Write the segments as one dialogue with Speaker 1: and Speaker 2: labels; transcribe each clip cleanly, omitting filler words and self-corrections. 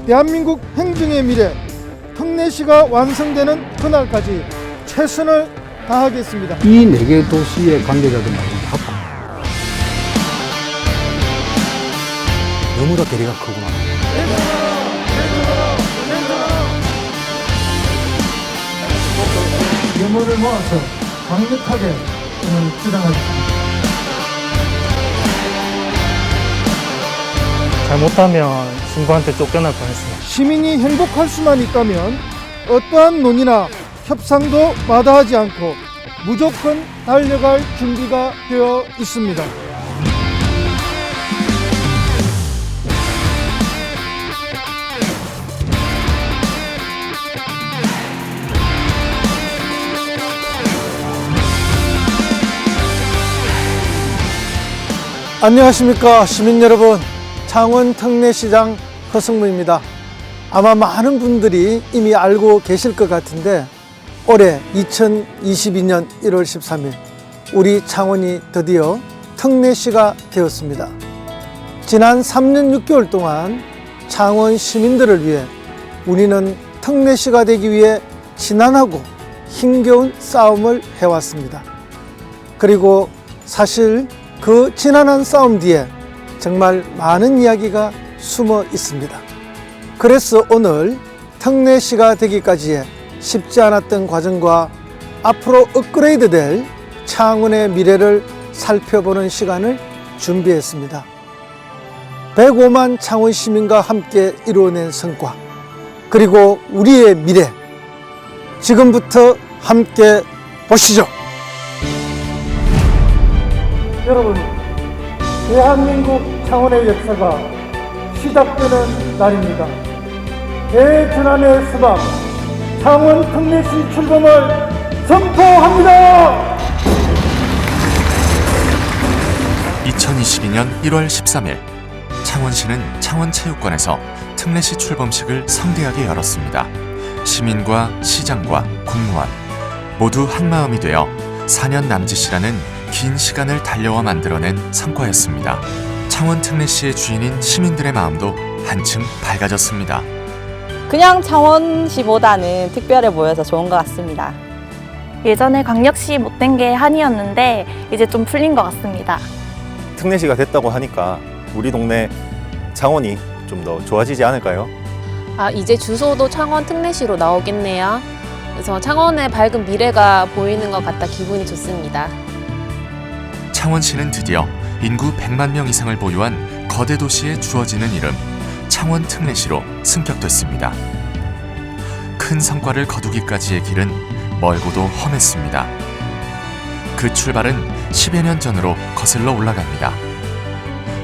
Speaker 1: 대한민국 행정의 미래 특례시가 완성되는 그날까지 최선을 다하겠습니다.
Speaker 2: 이 4개 도시의 관계자들 말고 합합. 너무나 괴리가 크구나.
Speaker 1: 유물을 모아서 강력하게 오늘 주장하겠습니다.
Speaker 3: 잘못하면 신부한테 쫓겨날 뻔했습니다.
Speaker 1: 시민이 행복할 수만 있다면 어떠한 논의나 협상도 마다하지 않고 무조건 달려갈 준비가 되어 있습니다. 안녕하십니까 시민 여러분, 창원 특례시장 허승무입니다. 아마 많은 분들이 이미 알고 계실 것 같은데 올해 2022년 1월 13일 우리 창원이 드디어 특례시가 되었습니다. 지난 3년 6개월 동안 창원 시민들을 위해 우리는 특례시가 되기 위해 지난하고 힘겨운 싸움을 해왔습니다. 그리고 사실 그 지난한 싸움 뒤에 정말 많은 이야기가 숨어 있습니다. 그래서 오늘 특례시가 되기까지의 쉽지 않았던 과정과 앞으로 업그레이드될 창원의 미래를 살펴보는 시간을 준비했습니다. 105만 창원 시민과 함께 이루어낸 성과, 그리고 우리의 미래, 지금부터 함께 보시죠. 여러분, 대한민국 창원의 역사가 시작되는 날입니다. 대전환의 수박 창원 특례시 출범을 선포합니다.
Speaker 4: 2022년 1월 13일 창원시는 창원체육관에서 특례시 출범식을 성대하게 열었습니다. 시민과 시장과 공무원 모두 한마음이 되어 4년 남짓이라는 긴 시간을 달려와 만들어낸 성과였습니다. 창원 특례시의 주인인 시민들의 마음도 한층 밝아졌습니다.
Speaker 5: 그냥 창원시보다는 특별해 보여서 좋은 것 같습니다.
Speaker 6: 예전에 광역시 못된 게 한이었는데 이제 좀 풀린 것 같습니다.
Speaker 7: 특례시가 됐다고 하니까 우리 동네 창원이 좀 더 좋아지지 않을까요?
Speaker 8: 이제 주소도 창원 특례시로 나오겠네요. 그래서 창원의 밝은 미래가 보이는 것 같아 기분이 좋습니다.
Speaker 4: 창원시는 드디어 인구 100만 명 이상을 보유한 거대 도시에 주어지는 이름 창원 특례시로 승격됐습니다. 큰 성과를 거두기까지의 길은 멀고도 험했습니다. 그 출발은 10여 년 전으로 거슬러 올라갑니다.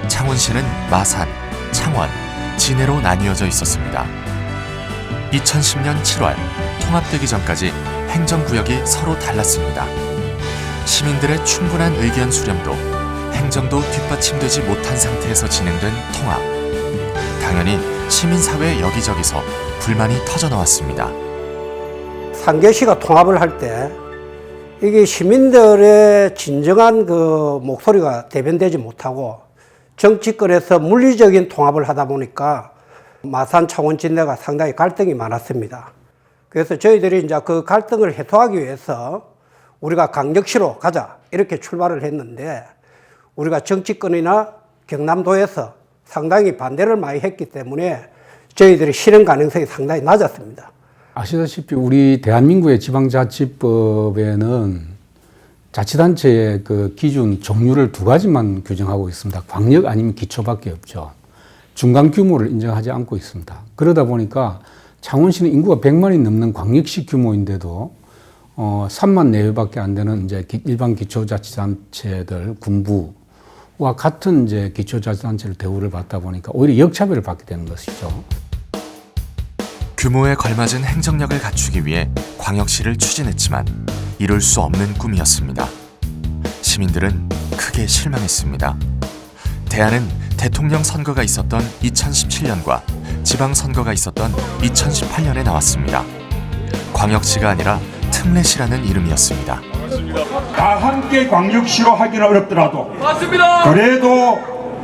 Speaker 4: 창원시는 마산, 창원, 진해로 나뉘어져 있었습니다. 2010년 7월 통합되기 전까지 행정구역이 서로 달랐습니다. 시민들의 충분한 의견 수렴도 행정도 뒷받침되지 못한 상태에서 진행된 통합. 당연히 시민사회 여기저기서 불만이 터져나왔습니다.
Speaker 9: 상계시가 통합을 할 때 이게 시민들의 진정한 그 목소리가 대변되지 못하고 정치권에서 물리적인 통합을 하다 보니까 마산, 창원, 진해가 상당히 갈등이 많았습니다. 그래서 저희들이 이제 그 갈등을 해소하기 위해서 우리가 광역시로 가자 이렇게 출발을 했는데 우리가 정치권이나 경남도에서 상당히 반대를 많이 했기 때문에 저희들이 실현 가능성이 상당히 낮았습니다.
Speaker 2: 아시다시피 우리 대한민국의 지방자치법에는 자치단체의 그 기준 종류를 2가지만 규정하고 있습니다. 광역 아니면 기초밖에 없죠. 중간 규모를 인정하지 않고 있습니다. 그러다 보니까 창원시는 인구가 100만이 넘는 광역시 규모인데도 3만 내외밖에 안 되는 이제 일반 기초자치단체들 군부와 같은 이제 기초자치단체를 대우를 받다 보니까 오히려 역차별을 받게 되는 것이죠.
Speaker 4: 규모에 걸맞은 행정력을 갖추기 위해 광역시를 추진했지만 이룰 수 없는 꿈이었습니다. 시민들은 크게 실망했습니다. 대안은 대통령 선거가 있었던 2017년과 지방선거가 있었던 2018년에 나왔습니다. 광역시가 아니라 특례시라는 이름이었습니다.
Speaker 10: 다 함께 광역시로 하기는 어렵더라도 맞습니다. 그래도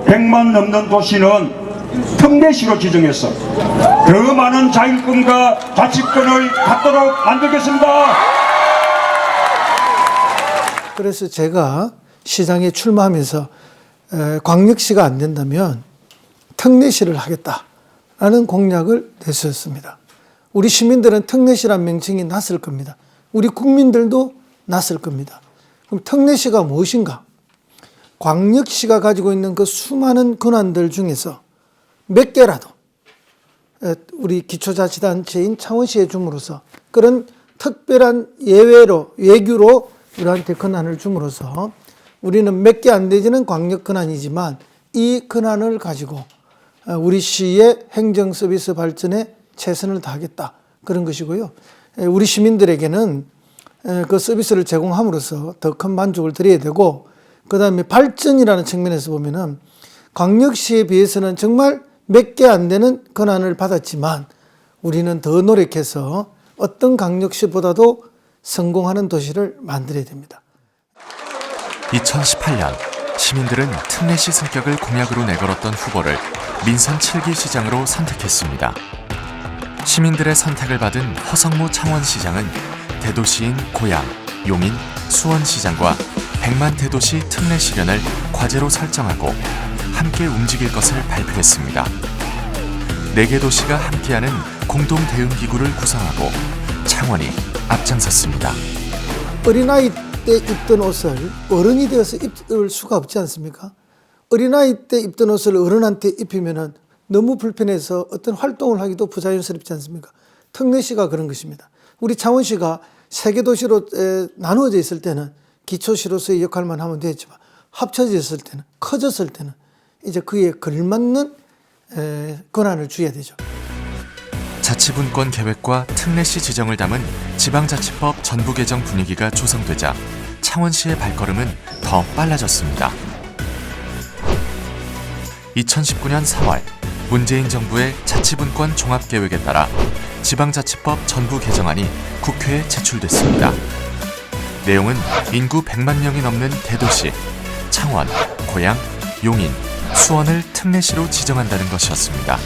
Speaker 10: 100만 넘는 도시는 특례시로 지정해서 더 많은 자율권과 자치권을 갖도록 만들겠습니다.
Speaker 1: 그래서 제가 시장에 출마하면서 광역시가 안 된다면 특례시를 하겠다라는 공약을 내세웠습니다. 우리 시민들은 특례시란 명칭이 낯설 겁니다. 우리 국민들도 낯설 겁니다. 그럼 특례시가 무엇인가? 광역시가 가지고 있는 그 수많은 권한들 중에서 몇 개라도 우리 기초자치단체인 창원시에 줌으로써 그런 특별한 예규로 우리한테 권한을 줌으로써 우리는 몇 개 안 되지는 광역 권한이지만 이 권한을 가지고 우리 시의 행정 서비스 발전에 최선을 다하겠다. 그런 것이고요. 우리 시민들에게는 그 서비스를 제공함으로써 더 큰 만족을 드려야 되고, 그 다음에 발전이라는 측면에서 보면은 광역시에 비해서는 정말 몇 개 안 되는 권한을 받았지만 우리는 더 노력해서 어떤 광역시보다도 성공하는 도시를 만들어야 됩니다.
Speaker 4: 2018년 시민들은 특례시 승격을 공약으로 내걸었던 후보를 민선 7기 시장으로 선택했습니다. 시민들의 선택을 받은 허성무 창원시장은 대도시인 고양, 용인, 수원시장과 100만 대도시 특례 실현을 과제로 설정하고 함께 움직일 것을 발표했습니다. 4개 도시가 함께하는 공동 대응기구를 구성하고 창원이 앞장섰습니다.
Speaker 1: 어린아이 때 입던 옷을 어른이 되어서 입을 수가 없지 않습니까? 어린아이 때 입던 옷을 어른한테 입히면 너무 불편해서 어떤 활동을 하기도 부자연스럽지 않습니까? 특례시가 그런 것입니다. 우리 창원시가 3개 도시로 나누어져 있을 때는 기초시로서의 역할만 하면 되지만 합쳐져 있을 때는, 커졌을 때는 이제 그에 걸맞는 권한을 줘야 되죠.
Speaker 4: 자치분권 계획과 특례시 지정을 담은 지방자치법 전부 개정 분위기가 조성되자 창원시의 발걸음은 더 빨라졌습니다. 2019년 4월 문재인 정부의 자치분권 종합계획에 따라 지방자치법 전부 개정안이 국회에 제출됐습니다. 내용은 인구 100만 명이 넘는 대도시 창원, 고양, 용인, 수원을 특례시로 지정한다는 것이었습니다.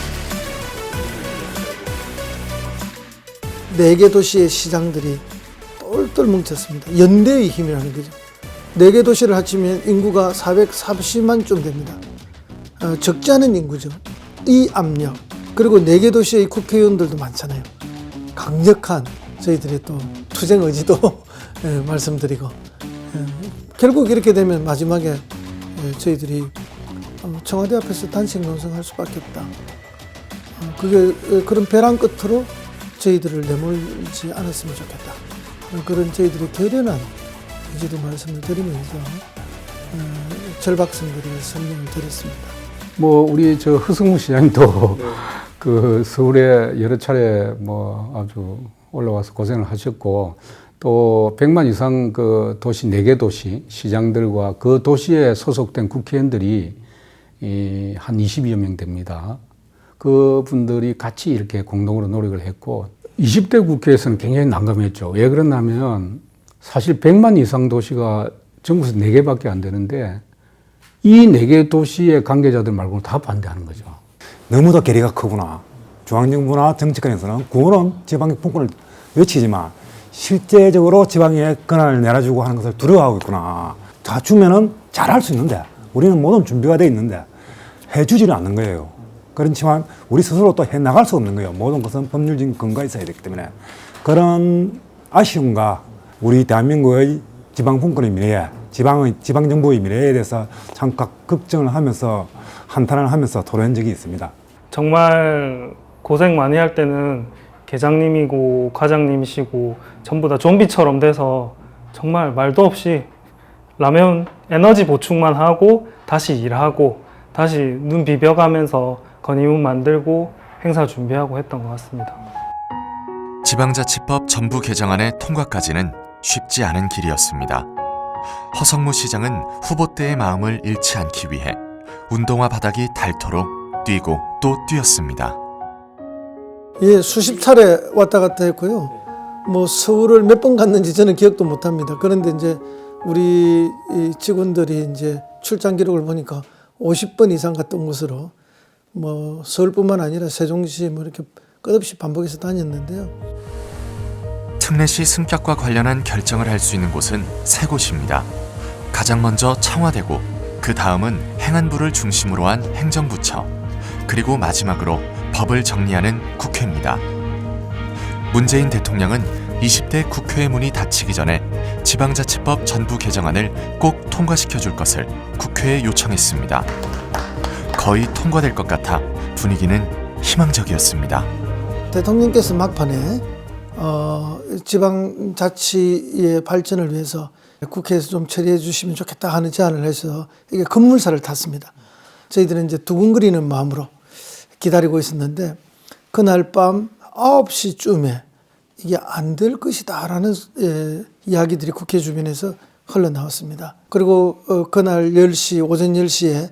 Speaker 1: 4개 도시의 시장들이 똘똘 뭉쳤습니다. 연대의 힘이라는 거죠. 4개 도시를 합치면 인구가 440만 좀 됩니다. 적지 않은 인구죠. 이 압력, 그리고 4개 도시의 국회의원들도 많잖아요. 강력한 저희들의 또 투쟁 의지도 말씀드리고, 결국 이렇게 되면 마지막에 저희들이 청와대 앞에서 단식 농성할 수밖에 없다. 그게 그런 벼랑 끝으로 저희들을 내몰지 않았으면 좋겠다. 그런 저희들의 결연한 의지도 말씀을 드리면서 절박성들을 설명을 드렸습니다.
Speaker 2: 우리 저 허성무 시장도 그 서울에 여러 차례 아주 올라와서 고생을 하셨고, 또 100만 이상 그 도시 4개 도시 시장들과 그 도시에 소속된 국회의원들이 한 20여 명 됩니다. 그분들이 같이 이렇게 공동으로 노력을 했고, 20대 국회에서는 굉장히 난감했죠. 왜 그러냐면 사실 100만 이상 도시가 전국에서 4개밖에 안 되는데 이 4개 도시의 관계자들 말고는 다 반대하는 거죠.
Speaker 11: 너무도 괴리가 크구나. 중앙정부나 정치권에서는 구호는 지방의 분권을 외치지만 실제적으로 지방에 권한을 내려주고 하는 것을 두려워하고 있구나. 다 주면은 잘할 수 있는데, 우리는 모든 준비가 돼 있는데 해주지는 않는 거예요. 그렇지만 우리 스스로 또 해나갈 수 없는 거예요. 모든 것은 법률적인 근거가 있어야 되기 때문에. 그런 아쉬움과 우리 대한민국의 지방분권의 미래, 지방정부의 미래에 대해서 참 걱정을 하면서 한탄을 하면서 토론한 적이 있습니다.
Speaker 3: 정말 고생 많이 할 때는 계장님이고 과장님이시고 전부 다 좀비처럼 돼서 정말 말도 없이 라면 에너지 보충만 하고 다시 일하고 다시 눈 비벼가면서 건의문 만들고 행사 준비하고 했던 것 같습니다.
Speaker 4: 지방자치법 전부 개정안의 통과까지는 쉽지 않은 길이었습니다. 허성무 시장은 후보 때의 마음을 잃지 않기 위해 운동화 바닥이 닳도록 뛰고 또 뛰었습니다.
Speaker 1: 예, 수십 차례 왔다 갔다 했고요. 서울을 몇 번 갔는지 저는 기억도 못 합니다. 그런데 이제 우리 직원들이 이제 출장 기록을 보니까 50번 이상 갔던 것으로 뭐 서울뿐만 아니라 세종시 뭐 이렇게 끝없이 반복해서 다녔는데요.
Speaker 4: 특례시 승격과 관련한 결정을 할 수 있는 곳은 세 곳입니다. 가장 먼저 청와대고, 그 다음은 행안부를 중심으로 한 행정부처, 그리고 마지막으로 법을 정리하는 국회입니다. 문재인 대통령은 20대 국회의 문이 닫히기 전에 지방자치법 전부 개정안을 꼭 통과시켜 줄 것을 국회에 요청했습니다. 거의 통과될 것 같아 분위기는 희망적이었습니다.
Speaker 1: 대통령께서 막판에 지방자치의 발전을 위해서 국회에서 좀 처리해 주시면 좋겠다 하는 제안을 해서 이게 급물살을 탔습니다. 저희들은 이제 두근거리는 마음으로 기다리고 있었는데 그날 밤 9시쯤에 이게 안 될 것이다라는 이야기들이 국회 주변에서 흘러나왔습니다. 그리고 그날 10시, 오전 10시에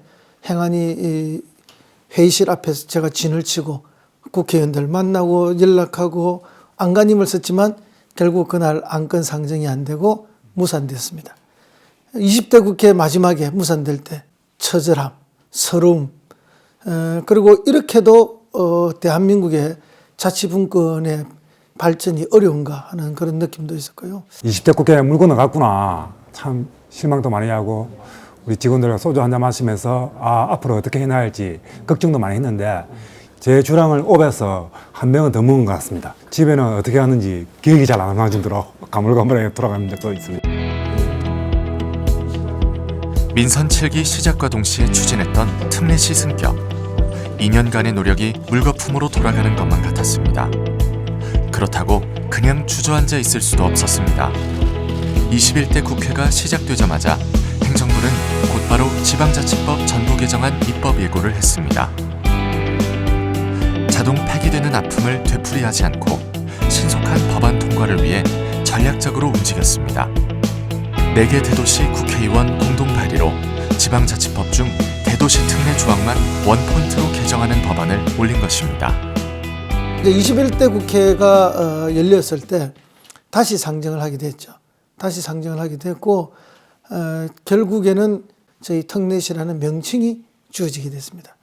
Speaker 1: 행안위 회의실 앞에서 제가 진을 치고 국회의원들 만나고 연락하고 안간힘을 썼지만 결국 그날 안건 상정이 안 되고 무산됐습니다. 20대 국회 마지막에 무산될 때 처절함, 서러움, 그리고 이렇게도 대한민국의 자치분권의 발전이 어려운가 하는 그런 느낌도 있었고요.
Speaker 11: 20대 국회에 물 건너갔구나. 참 실망도 많이 하고 우리 직원들과 소주 한잔 마시면서 앞으로 어떻게 해나야 할지 걱정도 많이 했는데 제 주량을 오배서 한 병은 더 먹은 것 같습니다. 집에는 어떻게 하는지 기억이 잘 안 나지도록 가물가물하게 돌아가는 적도 있습니다.
Speaker 4: 민선 7기 시작과 동시에 추진했던 특례시 승격. 2년간의 노력이 물거품으로 돌아가는 것만 같았습니다. 그렇다고 그냥 주저앉아 있을 수도 없었습니다. 21대 국회가 시작되자마자 행정부는 곧바로 지방자치법 전부 개정안 입법 예고를 했습니다. 자동 폐기되는 아픔을 되풀이하지 않고 신속한 법안 통과를 위해 전략적으로 움직였습니다. 4개 대도시 국회의원 공동 발의로 지방자치법 중 대도시 특례 조항만 원포인트로 개정하는 법안을 올린 것입니다.
Speaker 1: 21대 국회가 열렸을 때 다시 상정을 하게 됐죠. 다시 상정을 하게 됐고 결국에는 저희 특례시라는 명칭이 주어지게 됐습니다.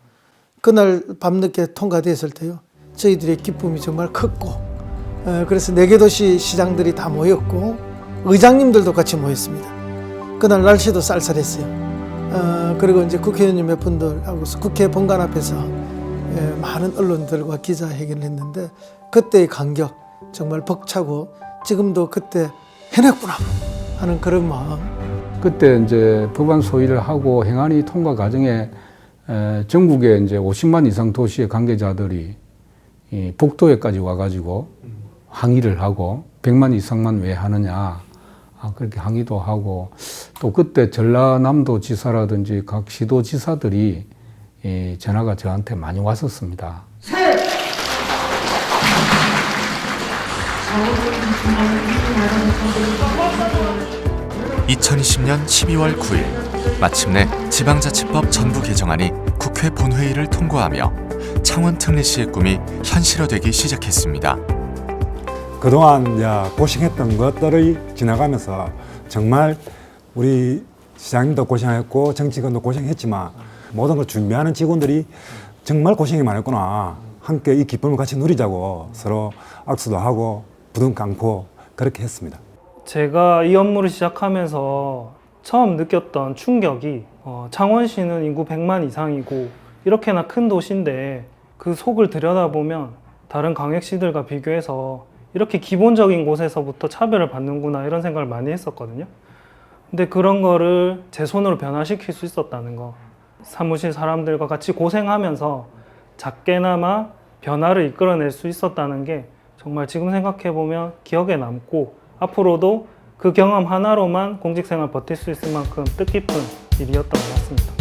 Speaker 1: 그날 밤늦게 통과됐을 때요. 저희들의 기쁨이 정말 컸고 그래서 4개 도시 시장들이 다 모였고 의장님들도 같이 모였습니다. 그날 날씨도 쌀쌀했어요. 그리고 이제 국회의원 몇 분들하고 국회 본관 앞에서 많은 언론들과 기자회견을 했는데 그때의 감격 정말 벅차고 지금도 그때 해냈구나 하는 그런 마음.
Speaker 2: 그때 이제 법안 소위를 하고 행안위 통과 과정에 전국에 이제 50만 이상 도시의 관계자들이 이 복도에까지 와가지고 항의를 하고 100만 이상만 왜 하느냐 그렇게 항의도 하고 또 그때 전라남도 지사라든지 각 시도지사들이 전화가 저한테 많이 왔었습니다.
Speaker 4: 2020년 12월 9일 마침내 지방자치법 전부 개정안이 국회 본회의를 통과하며 창원 특례시의 꿈이 현실화되기 시작했습니다.
Speaker 11: 그동안 고생했던 것들이 지나가면서 정말 우리 시장님도 고생했고 정치권도 고생했지만 모든 걸 준비하는 직원들이 정말 고생이 많았구나. 함께 이 기쁨을 같이 누리자고 서로 악수도 하고 부둥 안고 그렇게 했습니다.
Speaker 3: 제가 이 업무를 시작하면서 처음 느꼈던 충격이 창원시는 인구 100만 이상이고 이렇게나 큰 도시인데 그 속을 들여다보면 다른 광역시들과 비교해서 이렇게 기본적인 곳에서부터 차별을 받는구나 이런 생각을 많이 했었거든요. 근데 그런 거를 제 손으로 변화시킬 수 있었다는 거, 사무실 사람들과 같이 고생하면서 작게나마 변화를 이끌어낼 수 있었다는 게 정말 지금 생각해보면 기억에 남고 앞으로도 그 경험 하나로만 공직생활 버틸 수 있을 만큼 뜻깊은 일이었던 것 같습니다.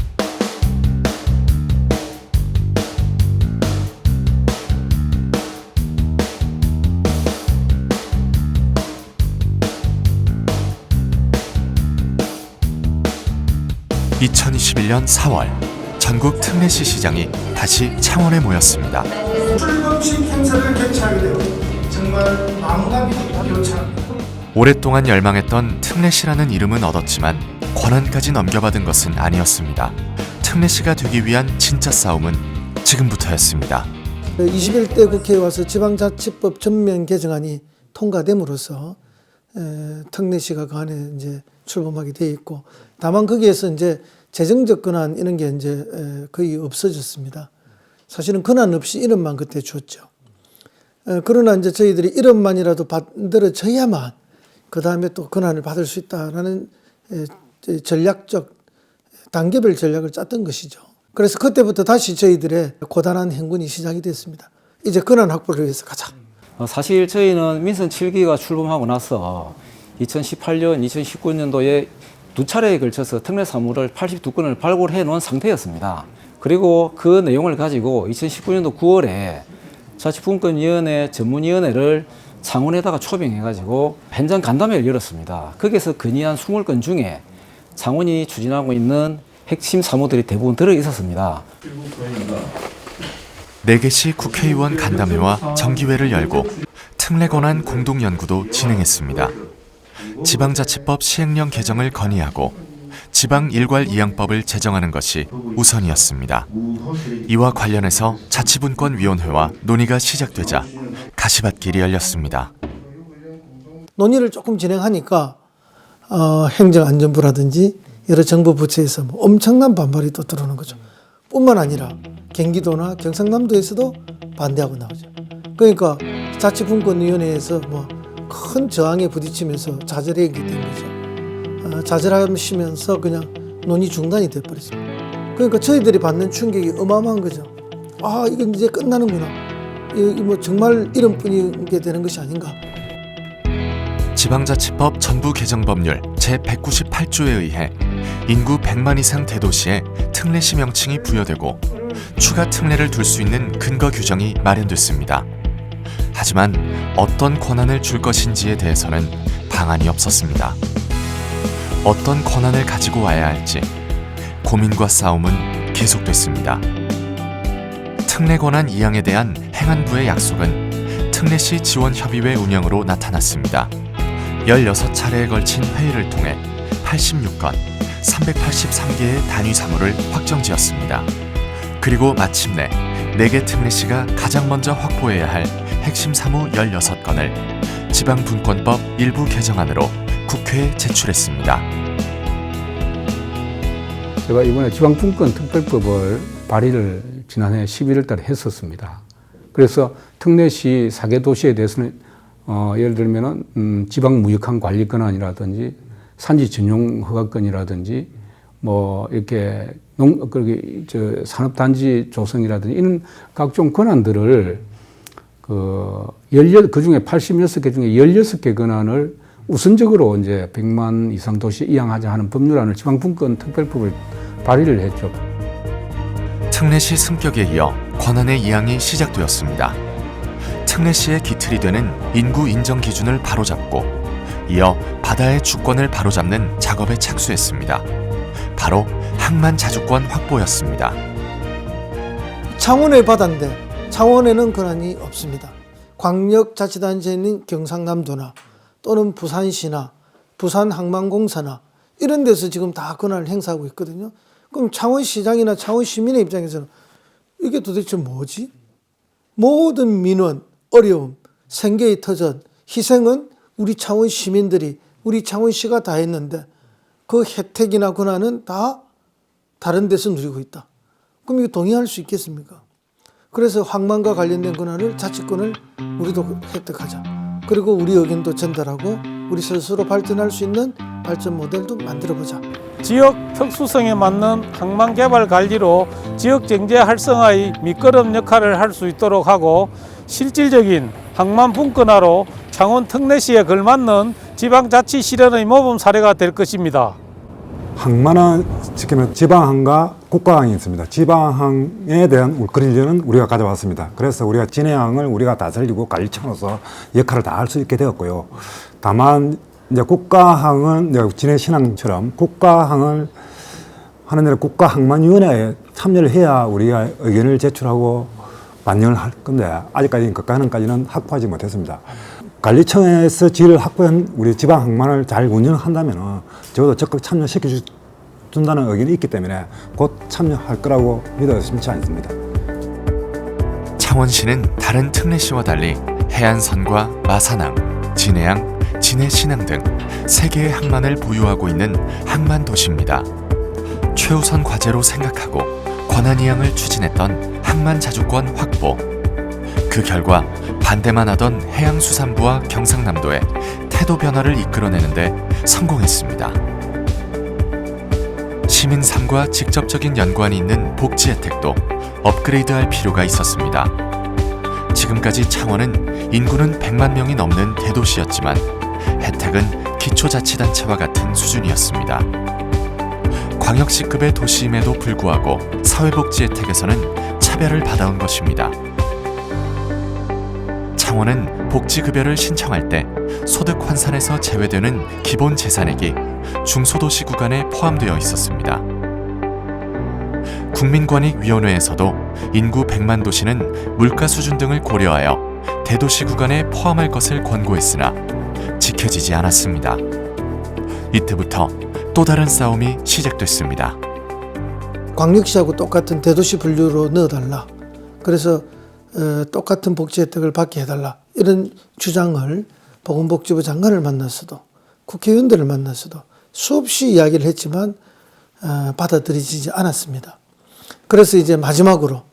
Speaker 4: (2021년 4월) 전국 특례시 시장이 다시 창원에 모였습니다.
Speaker 1: 출범식 행사를 개최하게 되어 정말 마음감이 교차합니다.
Speaker 4: 오랫동안 열망했던 특례시라는 이름은 얻었지만 권한까지 넘겨받은 것은 아니었습니다. 특례시가 되기 위한 진짜 싸움은 지금부터였습니다.
Speaker 1: 21대 국회에 와서 지방자치법 전면 개정안이 통과됨으로써 특례시가 그 안에 이제 출범하게 돼 있고, 다만 거기에서 이제 재정적 권한 이런 게 이제 거의 없어졌습니다. 사실은 권한 없이 이름만 그때 줬죠. 그러나 이제 저희들이 이름만이라도 만들어져야만 그 다음에 또 권한을 받을 수 있다라는 전략적 단계별 전략을 짰던 것이죠. 그래서 그때부터 다시 저희들의 고단한 행군이 시작이 됐습니다. 이제 권한 확보를 위해서 가자.
Speaker 12: 사실 저희는 민선 7기가 출범하고 나서 2018년, 2019년도에 두 차례에 걸쳐서 특례 사무를 82건을 발굴해 놓은 상태였습니다. 그리고 그 내용을 가지고 2019년도 9월에 자치분권위원회 전문위원회를 창원에다가 초빙해가지고 현장 간담회를 열었습니다. 거기에서 건의한 20건 중에 창원이 추진하고 있는 핵심 사무들이 대부분 들어 있었습니다.
Speaker 4: 4개시 국회의원 간담회와 정기회를 열고 특례 권한 공동연구도 진행했습니다. 지방자치법 시행령 개정을 건의하고 지방 일괄 이양법을 제정하는 것이 우선이었습니다. 이와 관련해서 자치분권위원회와 논의가 시작되자 가시밭길이 열렸습니다.
Speaker 1: 논의를 조금 진행하니까 행정안전부라든지 여러 정부 부처에서 뭐 엄청난 반발이 또 들어오는 거죠. 뿐만 아니라 경기도나 경상남도에서도 반대하고 나오죠. 그러니까 자치분권위원회에서 뭐 큰 저항에 부딪히면서 좌절하게 된 거죠. 좌절하시면서 그냥 논의 중단이 돼버렸습니다. 그러니까 저희들이 받는 충격이 어마어마한 거죠. 아, 이건 이제 끝나는구나. 이 뭐 정말 이름뿐이게 되는 것이 아닌가.
Speaker 4: 지방자치법 전부 개정 법률 제198조에 의해 인구 100만 이상 대도시에 특례시 명칭이 부여되고 추가 특례를 둘 수 있는 근거 규정이 마련됐습니다. 하지만 어떤 권한을 줄 것인지에 대해서는 방안이 없었습니다. 어떤 권한을 가지고 와야 할지 고민과 싸움은 계속됐습니다. 특례 권한 이양에 대한 행안부의 약속은 특례시 지원협의회 운영으로 나타났습니다. 16차례에 걸친 회의를 통해 86건, 383개의 단위 사무를 확정지었습니다. 그리고 마침내 4개 특례시가 가장 먼저 확보해야 할 핵심 사무 16건을 지방분권법 일부 개정안으로 국회에 제출했습니다.
Speaker 2: 제가 이번에 지방분권 특별법을 발의를 지난해 11월 달에 했었습니다. 그래서 특례시 4개 도시에 대해서는 예를 들면은 지방무역항 관리 권한이라든지 산지 전용 허가권이라든지 뭐 이렇게 산업단지 조성이라든지 이런 각종 권한들을 그 중에 86개 중에 16개 권한을 우선적으로 이제 100만 이상 도시에 이양하자 하는 법률안을 지방분권 특별법을 발의를 했죠.
Speaker 4: 특례시 승격에 이어 권한의 이양이 시작되었습니다. 특례시의 기틀이 되는 인구 인정 기준을 바로잡고 이어 바다의 주권을 바로잡는 작업에 착수했습니다. 바로 항만 자주권 확보였습니다.
Speaker 1: 창원의 바다인데 창원에는 권한이 없습니다. 광역자치단체에 있는 경상남도나 또는 부산시나 부산항만공사나 이런 데서 지금 다 권한을 행사하고 있거든요. 그럼 창원시장이나 창원시민의 입장에서는 이게 도대체 뭐지? 모든 민원, 어려움, 생계의 터전, 희생은 우리 창원 시민들이, 우리 창원시가 다 했는데 그 혜택이나 권한은 다 다른 데서 누리고 있다. 그럼 이거 동의할 수 있겠습니까? 그래서 항만과 관련된 권한을 자치권을 우리도 획득하자. 그리고 우리 의견도 전달하고 우리 스스로 발전할 수 있는 발전 모델도 만들어보자.
Speaker 13: 지역 특수성에 맞는 항만 개발 관리로 지역 경제 활성화의 밑거름 역할을 할 수 있도록 하고 실질적인 항만 분권화로 창원 특례시에 걸맞는 지방자치 실현의 모범 사례가 될 것입니다.
Speaker 11: 항만은 지금 지방항과 국가항이 있습니다. 지방항에 대한 울거리는 우리가 가져왔습니다. 그래서 우리가 진해항을 우리가 다스리고 관리청으로서 역할을 다 할 수 있게 되었고요. 다만 이제 국가항은 진해 신항처럼 국가항을 하는 데는 국가항만위원회에 참여를 해야 우리가 의견을 제출하고 반영을 할 건데 아직까지 국가항까지는 확보하지 못했습니다. 관리청에서 지위를 확보한 우리 지방항만을 잘 운영한다면 적어도 적극 참여시켜준다는 의견이 있기 때문에 곧 참여할 거라고 믿어 의심치 않습니다.
Speaker 4: 창원시는 다른 특례시와 달리 해안선과 마산항, 진해항, 진해신항 등 3개의 항만을 보유하고 있는 항만 도시입니다. 최우선 과제로 생각하고 권한이항을 추진했던 항만 자주권 확보. 그 결과 반대만 하던 해양수산부와 경상남도의 태도 변화를 이끌어내는데 성공했습니다. 시민 삶과 직접적인 연관이 있는 복지 혜택도 업그레이드할 필요가 있었습니다. 지금까지 창원은 인구는 100만 명이 넘는 대도시였지만 혜택은 기초자치단체와 같은 수준이었습니다. 광역시급의 도시임에도 불구하고 사회복지 혜택에서는 차별을 받아온 것입니다. 창원은 복지급여를 신청할 때 소득 환산에서 제외되는 기본 재산액이 중소도시 구간에 포함되어 있었습니다. 국민권익위원회에서도 인구 100만 도시는 물가 수준 등을 고려하여 대도시 구간에 포함할 것을 권고했으나 지켜지지 않았습니다. 이때부터 또 다른 싸움이 시작됐습니다.
Speaker 1: 광역시하고 똑같은 대도시 분류로 넣어달라. 그래서 똑같은 복지 혜택을 받게 해달라. 이런 주장을 보건복지부 장관을 만나서도 국회의원들을 만나서도 수없이 이야기를 했지만 받아들이지 않았습니다. 그래서 이제 마지막으로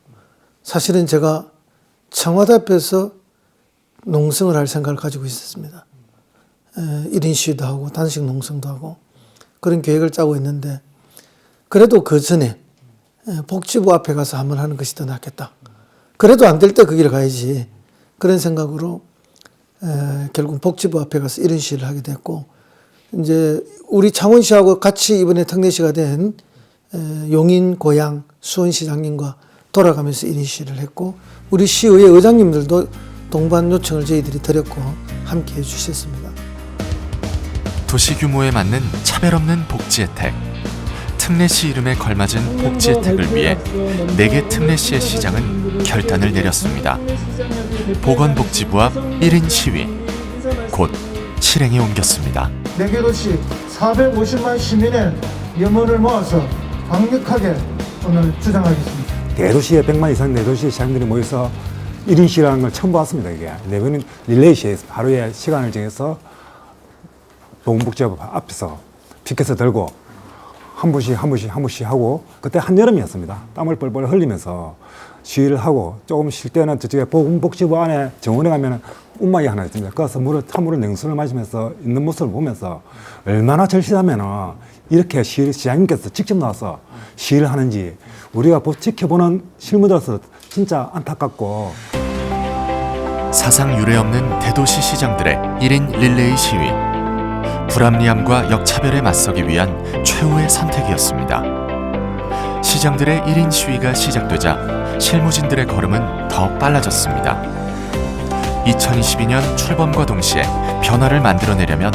Speaker 1: 사실은 제가 청와대 앞에서 농성을 할 생각을 가지고 있었습니다. 1인 시위도 하고 단식 농성도 하고 그런 계획을 짜고 있는데 그래도 그 전에 복지부 앞에 가서 한번 하는 것이 더 낫겠다. 그래도 안 될 때 그 길을 가야지. 그런 생각으로 결국 복지부 앞에 가서 1인 시위를 하게 됐고 이제 우리 창원시하고 같이 이번에 특례시가 된 용인, 고양, 수원시장님과 돌아가면서 1인 시위를 했고 우리 시의회 의장님들도 동반 요청을 저희들이 드렸고 함께 해주셨습니다.
Speaker 4: 도시 규모에 맞는 차별 없는 복지 혜택. 특례시 이름에 걸맞은 복지 혜택을 위해 4개 특례시의 시장은 결단을 내렸습니다. 보건복지부 앞 1인 시위. 곧 실행에 옮겼습니다.
Speaker 1: 4개 도시 450만 시민의 염원을 모아서 강력하게 오늘 주장하겠습니다.
Speaker 11: 대도시에 100만 이상 대도시 시장들이 모여서 1인 시위라는 걸 처음 봤습니다. 이게 내부는 릴레이 시에서 하루에 시간을 정해서 보건복지부 앞에서 피켓을 들고 한 분씩 하고 그때 한여름이었습니다. 땀을 뻘뻘 흘리면서 시위를 하고 조금 쉴 때는 저쪽에 보건복지부 안에 정원에 가면 운막이 하나 있습니다. 거기서 찬물을 냉수를 마시면서 있는 모습을 보면서 얼마나 절실하면은 이렇게 시장님께서 직접 나와서 시위를 하는지 우리가 지켜보는 실무들로서 진짜 안타깝고.
Speaker 4: 사상 유례 없는 대도시 시장들의 1인 릴레이 시위. 불합리함과 역차별에 맞서기 위한 최후의 선택이었습니다. 시장들의 1인 시위가 시작되자 실무진들의 걸음은 더 빨라졌습니다. 2022년 출범과 동시에 변화를 만들어내려면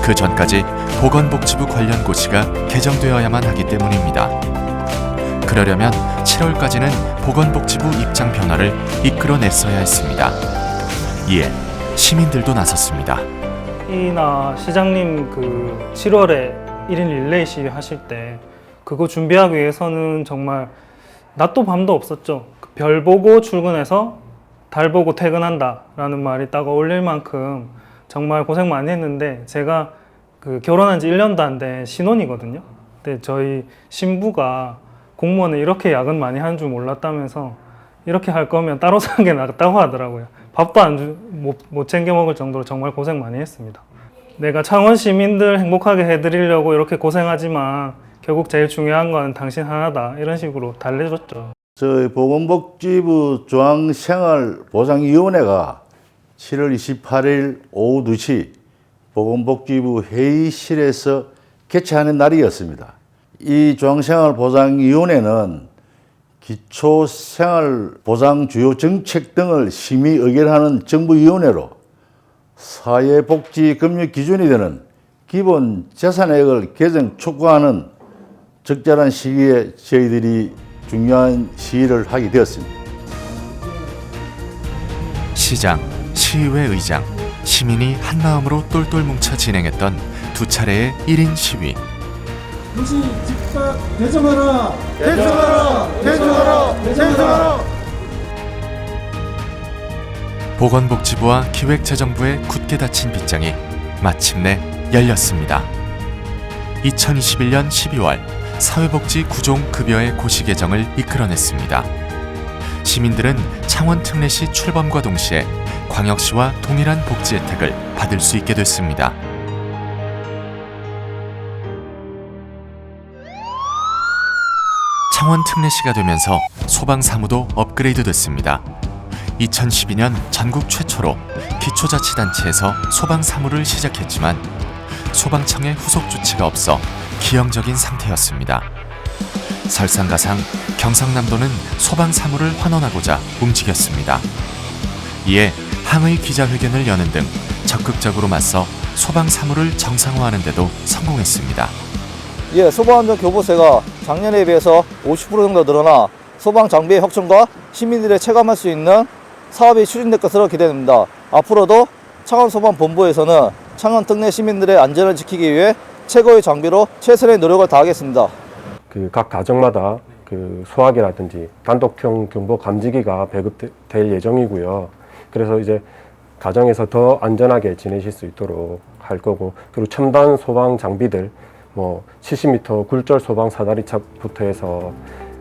Speaker 4: 그 전까지 보건복지부 관련 고시가 개정되어야만 하기 때문입니다. 그러려면 7월까지는 보건복지부 입장 변화를 이끌어냈어야 했습니다. 이에 시민들도 나섰습니다.
Speaker 3: 이나 시장님 그 7월에 1인 릴레이 시위 하실 때 그거 준비하기 위해서는 정말 낮도 밤도 없었죠. 별 보고 출근해서 달 보고 퇴근한다 라는 말이 딱 어울릴 만큼 정말 고생 많이 했는데 제가 그 결혼한 지 1년도 안 된 신혼이거든요. 근데 저희 신부가 공무원에 이렇게 야근 많이 하는 줄 몰랐다면서 이렇게 할 거면 따로 사는 게 낫다고 하더라고요. 밥도 못 챙겨 먹을 정도로 정말 고생 많이 했습니다. 내가 창원 시민들 행복하게 해드리려고 이렇게 고생하지만 결국 제일 중요한 건 당신 하나다 이런 식으로 달래줬죠.
Speaker 14: 저희 보건복지부 중앙생활보장위원회가 7월 28일 오후 2시 보건복지부 회의실에서 개최하는 날이었습니다. 이 중앙생활보장위원회는 기초생활보장 주요 정책 등을 심의 의결하는 정부위원회로 사회복지 금융 기준이 되는 기본 재산액을 개정 촉구하는 적절한 시기에 저희들이 중요한 시위를 하게 되었습니다.
Speaker 4: 시장, 시의회 의장, 시민이 한마음으로 똘똘 뭉쳐 진행했던 2차례의 1인 시위.
Speaker 1: 도시 집값 개정하라! 개정하라! 개정하라! 개정하라!
Speaker 4: 보건복지부와 기획재정부의 굳게 닫힌 빗장이 마침내 열렸습니다. 2021년 12월 사회복지 구종급여의 고시 개정을 이끌어냈습니다. 시민들은 창원 특례시 출범과 동시에 광역시와 동일한 복지 혜택을 받을 수 있게 됐습니다. 창원 특례시가 되면서 소방사무도 업그레이드 됐습니다. 2012년 전국 최초로 기초자치단체에서 소방사무를 시작했지만 소방청의 후속 조치가 없어 기형적인 상태였습니다. 설상가상 경상남도는 소방사무를 환원하고자 움직였습니다. 이에 항의 기자회견을 여는 등 적극적으로 맞서 소방사무를 정상화하는 데도 성공했습니다.
Speaker 15: 예, 소방안전 교보세가 작년에 비해서 50% 정도 늘어나 소방 장비의 혁신과 시민들의 체감할 수 있는 사업이 추진될 것으로 기대됩니다. 앞으로도 창원소방본부에서는 창원 특례 시민들의 안전을 지키기 위해 최고의 장비로 최선의 노력을 다하겠습니다.
Speaker 16: 각 가정마다 소화기라든지 단독형 경보 감지기가 배급될 예정이고요. 그래서 이제 가정에서 더 안전하게 지내실 수 있도록 할 거고, 그리고 첨단 소방 장비들 70m 굴절 소방 사다리차부터 해서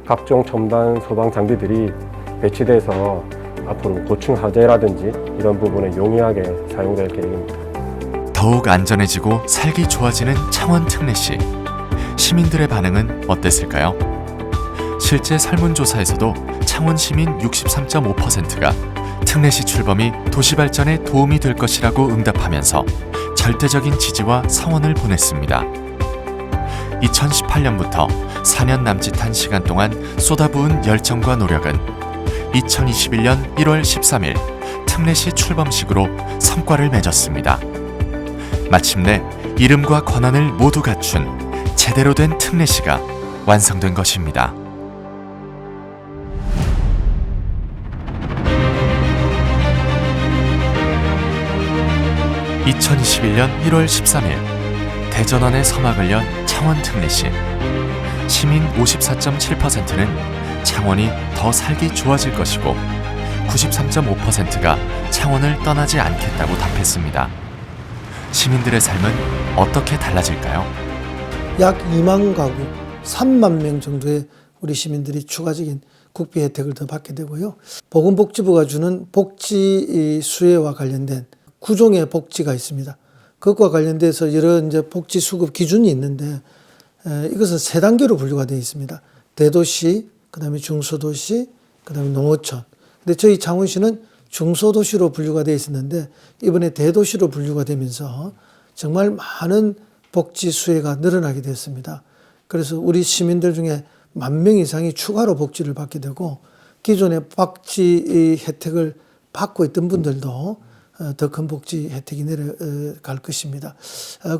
Speaker 16: 각종 첨단 소방 장비들이 배치돼서 앞으로 고층 하재라든지 이런 부분에 용이하게 사용될 계획입니다.
Speaker 4: 더욱 안전해지고 살기 좋아지는 창원 특례시. 시민들의 반응은 어땠을까요? 실제 설문조사에서도 창원 시민 63.5%가 특례시 출범이 도시 발전에 도움이 될 것이라고 응답하면서 절대적인 지지와 성원을 보냈습니다. 2018년부터 4년 남짓한 시간 동안 쏟아부은 열정과 노력은 2021년 1월 13일 특례시 출범식으로 성과를 맺었습니다. 마침내 이름과 권한을 모두 갖춘 제대로 된 특례시가 완성된 것입니다. (2021년 1월 13일) 대전원의 서막을 연 창원 특례시. 시민 54.7%는 창원이 더 살기 좋아질 것이고 93.5%가 창원을 떠나지 않겠다고 답했습니다. 시민들의 삶은 어떻게 달라질까요?
Speaker 1: 약 2만 가구, 3만 명 정도의 우리 시민들이 추가적인 국비 혜택을 더 받게 되고요. 보건복지부가 주는 복지 수혜와 관련된 구종의 복지가 있습니다. 그것과 관련돼서 여러 이제 복지 수급 기준이 있는데 이것은 세 단계로 분류가 되어 있습니다. 대도시, 그다음에 중소도시, 그다음에 농어촌. 근데 저희 창원시는 중소도시로 분류가 되어 있었는데 이번에 대도시로 분류가 되면서 정말 많은 복지 수혜가 늘어나게 됐습니다. 그래서 우리 시민들 중에 10,000명 이상이 추가로 복지를 받게 되고 기존의 복지 혜택을 받고 있던 분들도 더 큰 복지 혜택이 내려갈 것입니다.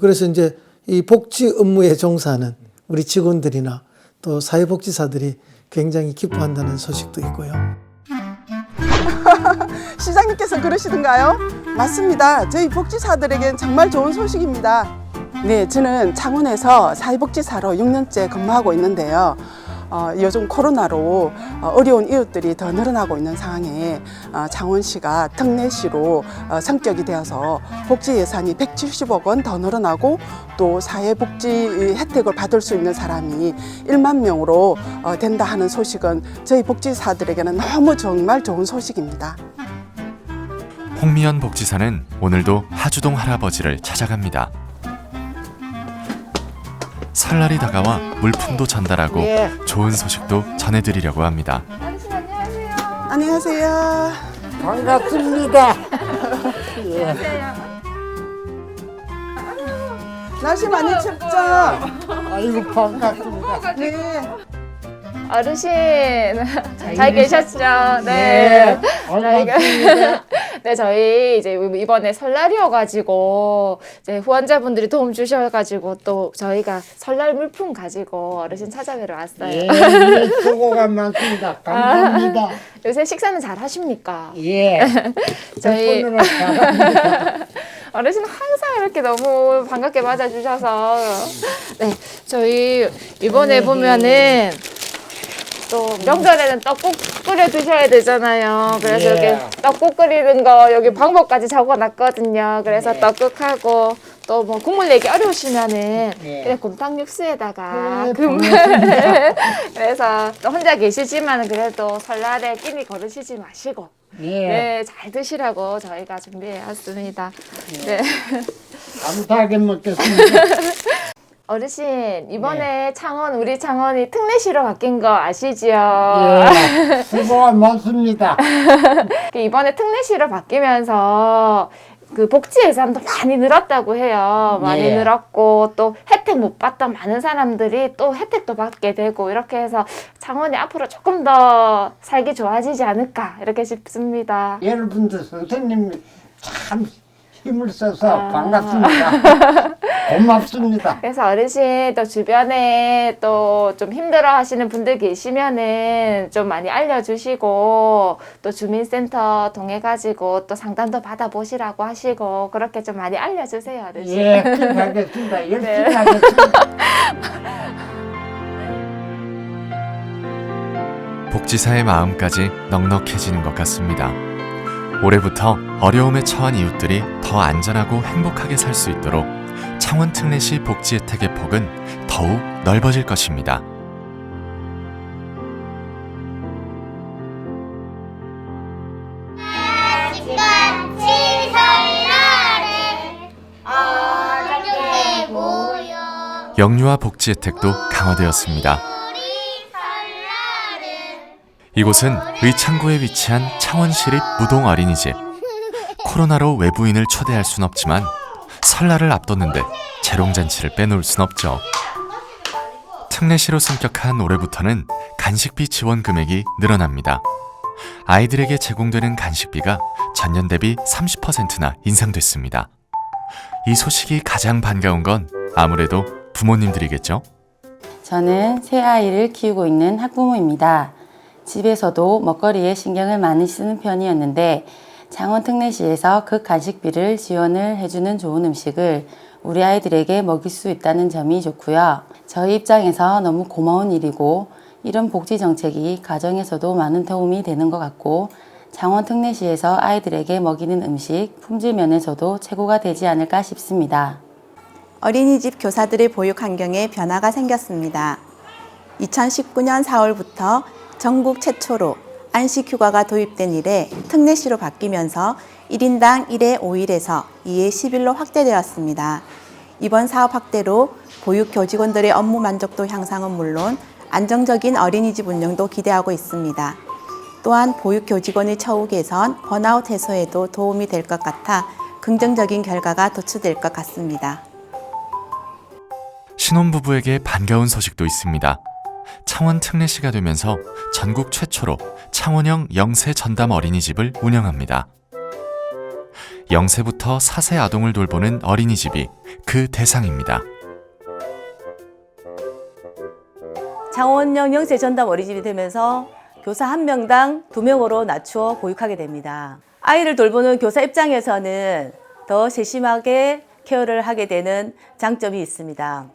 Speaker 1: 그래서 이제 이 복지 업무에 종사하는 우리 직원들이나 또 사회복지사들이 굉장히 기뻐한다는 소식도 있고요.
Speaker 17: 시장님께서 그러시던가요? 맞습니다. 저희 복지사들에겐 정말 좋은 소식입니다. 네, 저는 창원에서 사회복지사로 6년째 근무하고 있는데요. 요즘 코로나로 어려운 이웃들이 더 늘어나고 있는 상황에 창원시가 특례시로 성격이 되어서 복지 예산이 170억 원 더 늘어나고 또 사회복지 혜택을 받을 수 있는 사람이 1만 명으로 된다 하는 소식은 저희 복지사들에게는 너무 정말 좋은 소식입니다.
Speaker 4: 홍미연 복지사는 오늘도 하주동 할아버지를 찾아갑니다. 설날이 다가와 물품도 전달하고 좋은 소식도 전해드리려고 합니다.
Speaker 17: 안녕하세요.
Speaker 18: 반갑습니다.
Speaker 17: 날씨 많이 춥죠?
Speaker 18: 아이고 반갑습니다.
Speaker 17: 네.
Speaker 6: 어르신 잘 계셨죠? 네. 네, 저희 이제 이번에 설날이어가지고 이제 후원자분들이 도움 주셔가지고 또 저희가 설날 물품 가지고 어르신 찾아뵈러 왔어요.
Speaker 18: 예, 수고가 많습니다. 감사합니다.
Speaker 6: 요새 식사는 잘 하십니까?
Speaker 18: 예.
Speaker 6: 저희
Speaker 18: 덕분으로 잘합니다.
Speaker 6: 어르신 항상 이렇게 너무 반갑게 맞아주셔서 네, 저희 이번에 보면은
Speaker 19: 또 명절에는 떡국 끓여 드셔야 되잖아요. 그래서 여기 떡국 끓이는 거 여기 방법까지 적어놨거든요. 그래서 떡국하고 또 뭐 국물 내기 어려우시면은 그냥 곰탕 육수에다가 그래서 또 혼자 계시지만 그래도 설날에 끼니 거르시지 마시고 네, 잘 드시라고 저희가 준비해 왔습니다. 네.
Speaker 18: 감사하게 먹겠습니다.
Speaker 19: 어르신 이번에 창원 우리 창원이 특례시로 바뀐 거 아시지요?
Speaker 18: 예, 수고가 많습니다.
Speaker 19: 이번에 특례시로 바뀌면서 그 복지 예산도 많이 늘었다고 해요. 많이 늘었고 또 혜택 못 받던 많은 사람들이 또 혜택도 받게 되고 이렇게 해서 창원이 앞으로 조금 더 살기 좋아지지 않을까 이렇게 싶습니다.
Speaker 18: 여러분들 선생님이 참 힘을 써서 반갑습니다. 고맙습니다.
Speaker 19: 그래서 어르신 또 주변에 또 좀 힘들어 하시는 분들 계시면은 좀 많이 알려주시고 또 주민센터 통해가지고 또 상담도 받아보시라고 하시고 그렇게 좀 많이 알려주세요, 어르신.
Speaker 18: 예, 하겠습니다. 열심히 하겠습니다.
Speaker 4: 복지사의 마음까지 넉넉해지는 것 같습니다. 올해부터 어려움에 처한 이웃들이 더 안전하고 행복하게 살 수 있도록 창원 특례시 복지 혜택의 폭은 더욱 넓어질 것입니다. 영유아 복지 혜택도 강화되었습니다. 이곳은 의창구에 위치한 창원시립 무동 어린이집. 코로나로 외부인을 초대할 순 없지만 설날을 앞뒀는데 재롱잔치를 빼놓을 순 없죠. 특례시로 승격한 올해부터는 간식비 지원 금액이 늘어납니다. 아이들에게 제공되는 간식비가 전년 대비 30%나 인상됐습니다. 이 소식이 가장 반가운 건 아무래도 부모님들이겠죠?
Speaker 20: 저는 세 아이를 키우고 있는 학부모입니다. 집에서도 먹거리에 신경을 많이 쓰는 편이었는데 창원 특례시에서 그 간식비를 지원을 해주는 좋은 음식을 우리 아이들에게 먹일 수 있다는 점이 좋고요. 저희 입장에서 너무 고마운 일이고 이런 복지 정책이 가정에서도 많은 도움이 되는 것 같고 창원 특례시에서 아이들에게 먹이는 음식 품질 면에서도 최고가 되지 않을까 싶습니다.
Speaker 21: 어린이집 교사들의 보육 환경에 변화가 생겼습니다. 2019년 4월부터 전국 최초로 안식휴가가 도입된 이래 특례시로 바뀌면서 1인당 1회 5일에서 2회 10일로 확대되었습니다. 이번 사업 확대로 보육 교직원들의 업무 만족도 향상은 물론 안정적인 어린이집 운영도 기대하고 있습니다. 또한 보육 교직원의 처우 개선, 번아웃 해소에도 도움이 될 것 같아 긍정적인 결과가 도출될 것 같습니다.
Speaker 4: 신혼부부에게 반가운 소식도 있습니다. 창원 특례시가 되면서 전국 최초로 창원형 영세 전담 어린이집을 운영합니다. 0세부터 4세 아동을 돌보는 어린이집이 그 대상입니다.
Speaker 22: 창원형 영세 전담 어린이집이 되면서 교사 1명당 2명으로 낮추어 보육하게 됩니다. 아이를 돌보는 교사 입장에서는 더 세심하게 케어를 하게 되는 장점이 있습니다.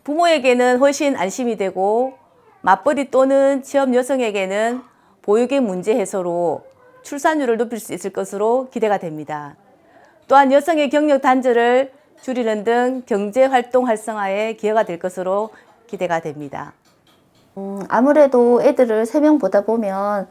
Speaker 22: 부모에게는 훨씬 안심이 되고 맞벌이 또는 취업 여성에게는 보육의 문제 해소로 출산율을 높일 수 있을 것으로 기대가 됩니다. 또한 여성의 경력 단절을 줄이는 등 경제활동 활성화에 기여가 될 것으로 기대가 됩니다.
Speaker 23: 아무래도 애들을 3명 보다 보면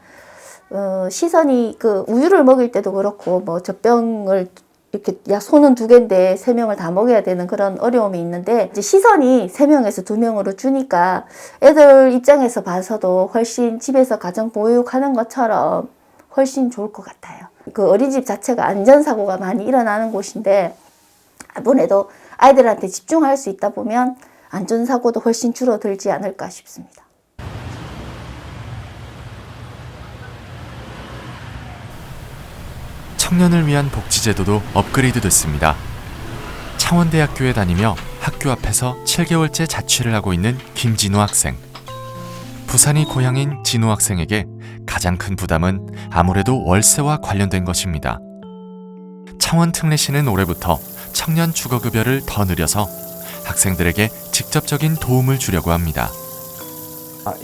Speaker 23: 시선이 그 우유를 먹일 때도 그렇고 뭐 젖병을 이렇게 손은 2개인데 3명을 다 먹여야 되는 그런 어려움이 있는데 이제 시선이 3명에서 2명으로 주니까 애들 입장에서 봐서도 훨씬 집에서 가정 보육하는 것처럼 훨씬 좋을 것 같아요. 그 어린이집 자체가 안전사고가 많이 일어나는 곳인데 아무래도 아이들한테 집중할 수 있다 보면 안전사고도 훨씬 줄어들지 않을까 싶습니다.
Speaker 4: 청년을 위한 복지제도도 업그레이드 됐습니다. 창원대학교에 다니며 학교 앞에서 7개월째 자취를 하고 있는 김진우 학생. 부산이 고향인 진우 학생에게 가장 큰 부담은 아무래도 월세와 관련된 것입니다. 창원 특례시는 올해부터 청년 주거급여를 더 늘려서 학생들에게 직접적인 도움을 주려고 합니다.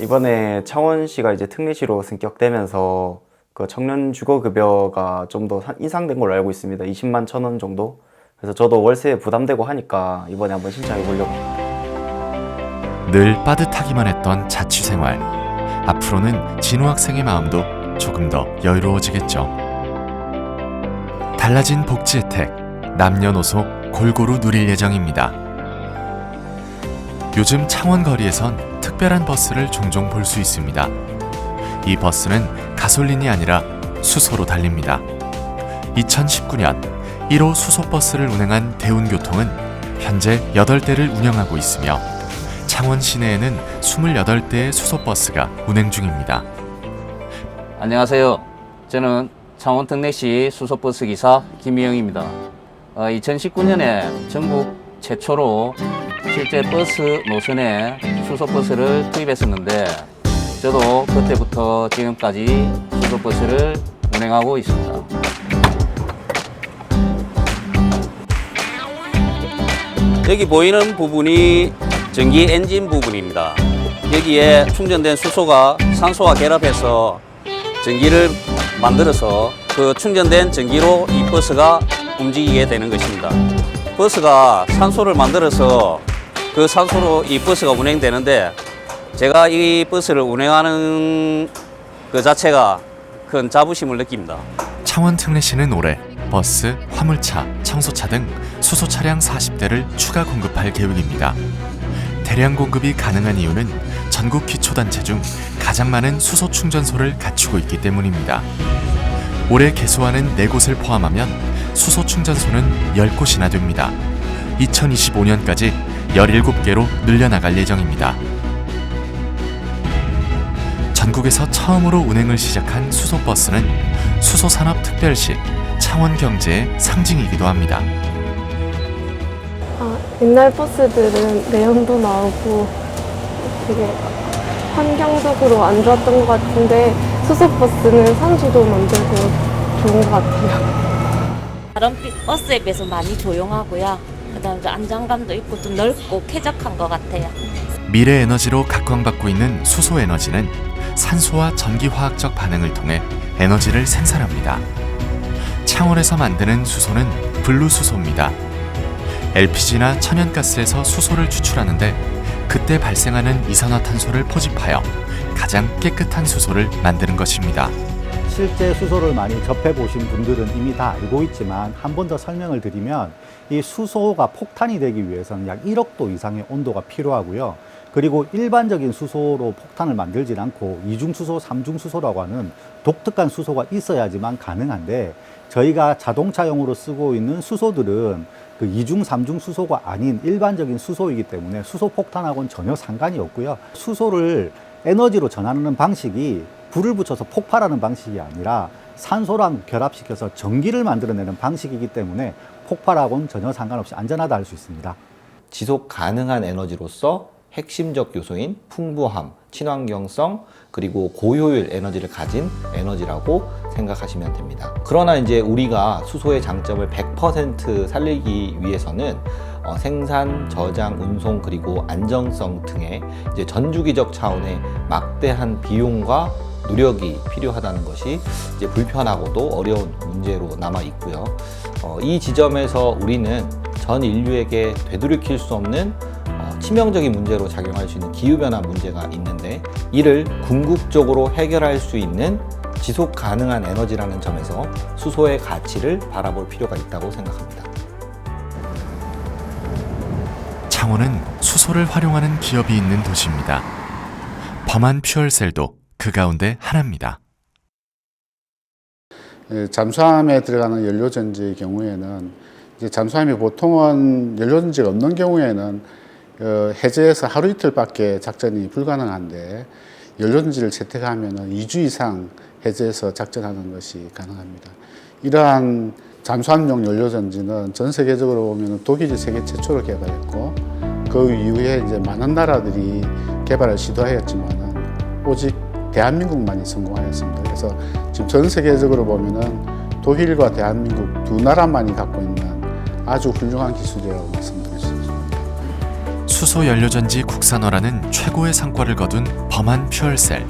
Speaker 5: 이번에 창원시가 이제 특례시로 승격되면서 그 청년 주거급여가 좀 더 인상된 걸로 알고 있습니다. 20만 1,000원 정도. 그래서 저도 월세 부담되고 하니까 이번에 한번 신청해 보려고.
Speaker 4: 늘 빠듯하기만 했던 자취생활. 앞으로는 진호 학생의 마음도 조금 더 여유로워지겠죠. 달라진 복지 혜택, 남녀노소 골고루 누릴 예정입니다. 요즘 창원 거리에선 특별한 버스를 종종 볼 수 있습니다. 이 버스는 가솔린이 아니라 수소로 달립니다. 2019년 1호 수소버스를 운행한 대운교통은 현재 8대를 운영하고 있으며 창원 시내에는 28대의 수소버스가 운행 중입니다.
Speaker 7: 안녕하세요. 저는 창원 특례시 수소버스 기사 김희영입니다. 2019년에 전국 최초로 실제 버스 노선에 수소버스를 투입했었는데 저도 그때부터 지금까지 수소버스를 운행하고 있습니다. 여기 보이는 부분이 전기 엔진 부분입니다. 여기에 충전된 수소가 산소와 결합해서 전기를 만들어서 그 충전된 전기로 이 버스가 움직이게 되는 것입니다. 버스가 산소를 만들어서 그 산소로 이 버스가 운행되는데 제가 이 버스를 운행하는 그 자체가 큰 자부심을 느낍니다.
Speaker 4: 창원 특례시는 올해 버스, 화물차, 청소차 등 수소 차량 40대를 추가 공급할 계획입니다. 대량 공급이 가능한 이유는 전국 기초단체 중 가장 많은 수소 충전소를 갖추고 있기 때문입니다. 올해 개소하는 4곳을 포함하면 수소 충전소는 10곳이나 됩니다. 2025년까지 17개로 늘려나갈 예정입니다. 전국에서 처음으로 운행을 시작한 수소버스는 수소산업특별시 창원 경제의 상징이기도 합니다.
Speaker 8: 옛날 버스들은 내연도 나오고 되게 환경적으로 안 좋았던 것 같은데 수소버스는 산소도 만들고 좋은 것 같아요.
Speaker 24: 다른 버스에 비해서 많이 조용하고요. 그다음에 안정감도 있고 좀 넓고 쾌적한 것 같아요.
Speaker 4: 미래 에너지로 각광받고 있는 수소 에너지는 산소와 전기화학적 반응을 통해 에너지를 생산합니다. 창원에서 만드는 수소는 블루수소입니다. LPG나 천연가스에서 수소를 추출하는데 그때 발생하는 이산화탄소를 포집하여 가장 깨끗한 수소를 만드는 것입니다.
Speaker 25: 실제 수소를 많이 접해보신 분들은 이미 다 알고 있지만 한 번 더 설명을 드리면 이 수소가 폭탄이 되기 위해서는 약 1억 도 이상의 온도가 필요하고요. 그리고 일반적인 수소로 폭탄을 만들진 않고 이중수소, 삼중수소라고 하는 독특한 수소가 있어야지만 가능한데 저희가 자동차용으로 쓰고 있는 수소들은 그 이중, 삼중 수소가 아닌 일반적인 수소이기 때문에 수소 폭탄하고는 전혀 상관이 없고요. 수소를 에너지로 전하는 방식이 불을 붙여서 폭발하는 방식이 아니라 산소랑 결합시켜서 전기를 만들어내는 방식이기 때문에 폭발하고는 전혀 상관없이 안전하다 할 수 있습니다.
Speaker 26: 지속 가능한 에너지로서 핵심적 요소인 풍부함, 친환경성, 그리고 고효율 에너지를 가진 에너지라고 생각하시면 됩니다. 그러나 이제 우리가 수소의 장점을 100% 살리기 위해서는 생산, 저장, 운송, 그리고 안정성 등의 이제 전주기적 차원의 막대한 비용과 노력이 필요하다는 것이 이제 불편하고도 어려운 문제로 남아 있고요. 이 지점에서 우리는 전 인류에게 되돌이킬 수 없는 치명적인 문제로 작용할 수 있는 기후변화 문제가 있는데 이를 궁극적으로 해결할 수 있는 지속 가능한 에너지라는 점에서 수소의 가치를 바라볼 필요가 있다고 생각합니다.
Speaker 4: 창원은 수소를 활용하는 기업이 있는 도시입니다. 범한 퓨얼셀도 그 가운데 하나입니다.
Speaker 27: 잠수함에 들어가는 연료전지의 경우에는 이제 잠수함이 보통은 연료전지가 없는 경우에는 해제해서 하루 이틀밖에 작전이 불가능한데 연료전지를 채택하면 2주 이상 해제해서 작전하는 것이 가능합니다. 이러한 잠수함용 연료전지는 전 세계적으로 보면 독일이 세계 최초로 개발했고 그 이후에 이제 많은 나라들이 개발을 시도하였지만 오직 대한민국만이 성공하였습니다. 그래서 지금 전 세계적으로 보면은 독일과 대한민국 두 나라만이 갖고 있는 아주 훌륭한 기술이라고 말씀드릴 수 있습니다.
Speaker 4: 수소 연료전지 국산화라는 최고의 성과를 거둔 범한 퓨얼셀.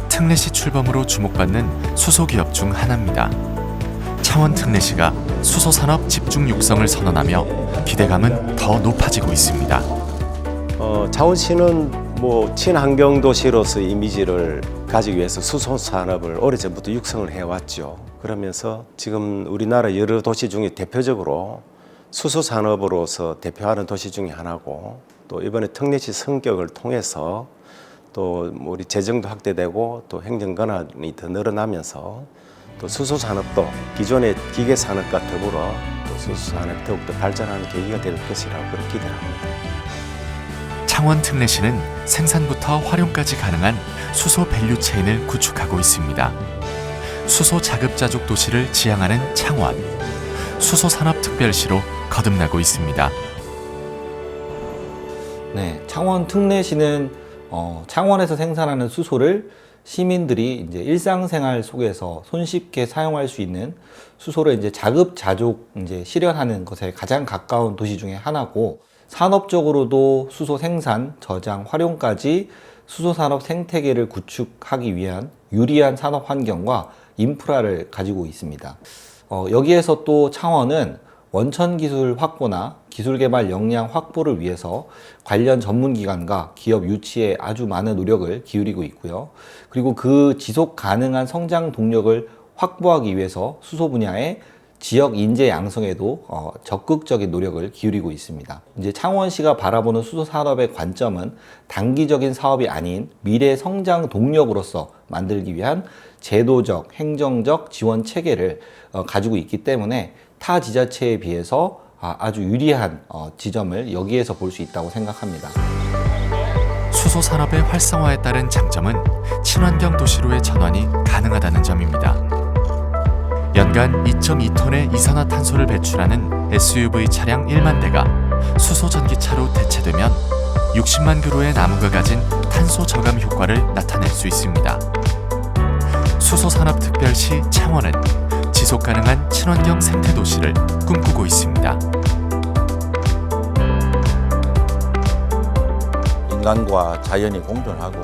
Speaker 4: 특례시 출범으로 주목받는 수소기업 중 하나입니다. 창원 특례시가 수소산업 집중 육성을 선언하며 기대감은 더 높아지고 있습니다.
Speaker 2: 창원시는 친환경 도시로서의 이미지를 가지기 위해서 수소 산업을 오래전부터 육성을 해왔죠. 그러면서 지금 우리나라 여러 도시 중에 대표적으로 수소 산업으로서 대표하는 도시 중에 하나고, 또 이번에 특례시 성격을 통해서 또 우리 재정도 확대되고 또 행정 권한이 더 늘어나면서 또 수소 산업도 기존의 기계 산업과 더불어 또 수소 산업이 더욱더 발전하는 계기가 될 것이라고 그렇게 기대를 합니다.
Speaker 4: 창원 특례시는 생산부터 활용까지 가능한 수소 밸류 체인을 구축하고 있습니다. 수소 자급자족 도시를 지향하는 창원, 수소산업특별시로 거듭나고 있습니다.
Speaker 26: 네, 창원 특례시는 창원에서 생산하는 수소를 시민들이 이제 일상생활 속에서 손쉽게 사용할 수 있는 수소를 이제 자급자족 실현하는 것에 가장 가까운 도시 중에 하나고, 산업적으로도 수소 생산, 저장, 활용까지 수소산업 생태계를 구축하기 위한 유리한 산업 환경과 인프라를 가지고 있습니다. 여기에서 또 창원은 원천 기술 확보나 기술 개발 역량 확보를 위해서 관련 전문기관과 기업 유치에 아주 많은 노력을 기울이고 있고요. 그리고 그 지속 가능한 성장 동력을 확보하기 위해서 수소 분야의 지역 인재 양성에도 적극적인 노력을 기울이고 있습니다. 이제 창원시가 바라보는 수소 산업의 관점은 단기적인 사업이 아닌 미래 성장 동력으로서 만들기 위한 제도적, 행정적 지원 체계를 가지고 있기 때문에 타 지자체에 비해서 아주 유리한 지점을 여기에서 볼 수 있다고 생각합니다.
Speaker 4: 수소 산업의 활성화에 따른 장점은 친환경 도시로의 전환이 가능하다는 점입니다. 연간 2.2톤의 이산화탄소를 배출하는 SUV 차량 1만 대가 수소 전기차로 대체되면 60만 그루의 나무가 가진 탄소 저감 효과를 나타낼 수 있습니다. 수소산업특별시 창원은 지속 가능한 친환경 생태 도시를 꿈꾸고 있습니다.
Speaker 3: 인간과 자연이 공존하고